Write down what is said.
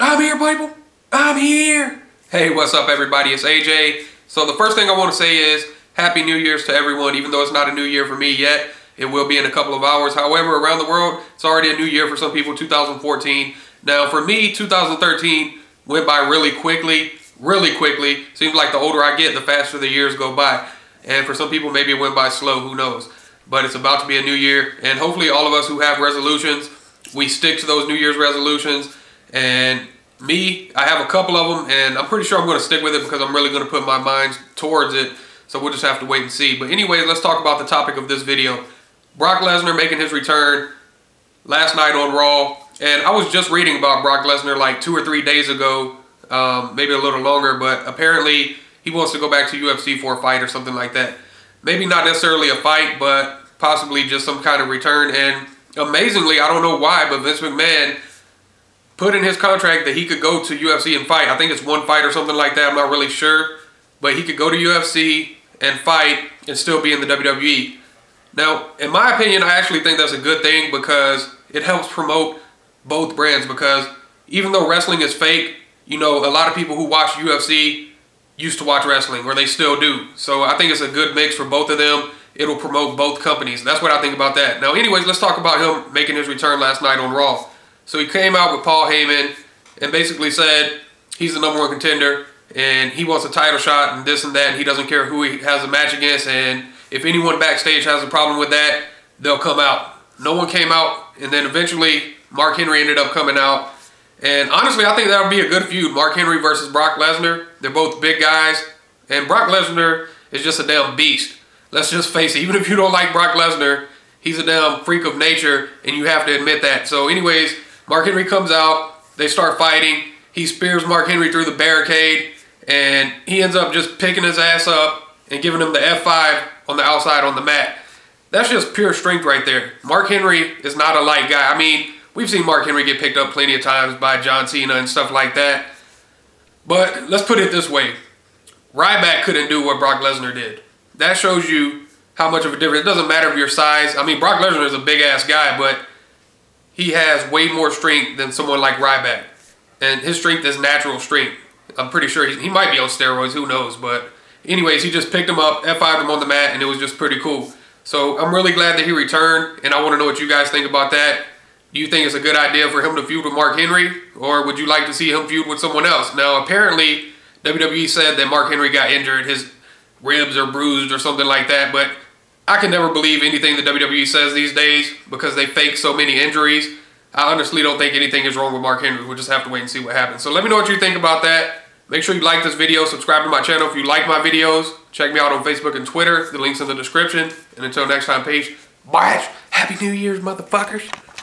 I'm here, people. I'm here. Hey, what's up, everybody? It's AJ. So the first thing I want to say is Happy New Year's to everyone, even though it's not a new year for me yet. It will be in a couple of hours. However, around the world, it's already a new year for some people, 2014. Now, for me, 2013 went by really quickly. Seems like the older I get, the faster the years go by. And for some people, maybe it went by slow, who knows. But it's about to be a new year. And hopefully all of us who have resolutions, we stick to those New Year's resolutions. And me, I have a couple of them, and I'm pretty sure I'm going to stick with it because I'm really going to put my mind towards it. So we'll just have to wait and see. But anyway, let's talk about the topic of this video. Brock Lesnar making his return last night on Raw. And I was just reading about Brock Lesnar like 2 or 3 days ago, maybe a little longer, but apparently he wants to go back to UFC for a fight or something like that. Maybe not necessarily a fight, but possibly just some kind of return. And amazingly, I don't know why, but Vince McMahon put in his contract that he could go to UFC and fight. I think it's one fight or something like that. I'm not really sure. But he could go to UFC and fight and still be in the WWE. Now, in my opinion, I actually think that's a good thing because it helps promote both brands. Because even though wrestling is fake, you know, a lot of people who watch UFC used to watch wrestling, or they still do. So I think it's a good mix for both of them. It'll promote both companies. That's what I think about that. Now, anyways, let's talk about him making his return last night on Raw. So he came out with Paul Heyman and basically said he's the #1 contender and he wants a title shot and this and that, and he doesn't care who he has a match against, and if anyone backstage has a problem with that, they'll come out. No one came out, and then eventually Mark Henry ended up coming out. And honestly, I think that would be a good feud, Mark Henry versus Brock Lesnar. They're both big guys, and Brock Lesnar is just a damn beast. Let's just face it, even if you don't like Brock Lesnar, he's a damn freak of nature, and you have to admit that. So anyways, Mark Henry comes out, they start fighting, he spears Mark Henry through the barricade, and he ends up just picking his ass up and giving him the F5 on the outside on the mat. That's just pure strength right there. Mark Henry is not a light guy. I mean, we've seen Mark Henry get picked up plenty of times by John Cena and stuff like that. But let's put it this way. Ryback couldn't do what Brock Lesnar did. That shows you how much of a difference. It doesn't matter if your size. I mean, Brock Lesnar is a big-ass guy, but he has way more strength than someone like Ryback. And his strength is natural strength. I'm pretty sure he might be on steroids. Who knows? But anyways, he just picked him up, F5'd him on the mat, and it was just pretty cool. So I'm really glad that he returned, and I want to know what you guys think about that. Do you think it's a good idea for him to feud with Mark Henry, or would you like to see him feud with someone else? Now, apparently, WWE said that Mark Henry got injured. His ribs are bruised or something like that, but I can never believe anything the WWE says these days because they fake so many injuries. I honestly don't think anything is wrong with Mark Henry. We'll just have to wait and see what happens. So let me know what you think about that. Make sure you like this video, subscribe to my channel if you like my videos. Check me out on Facebook and Twitter. The link's in the description. And until next time, peace. Bye. Happy New Year's, motherfuckers.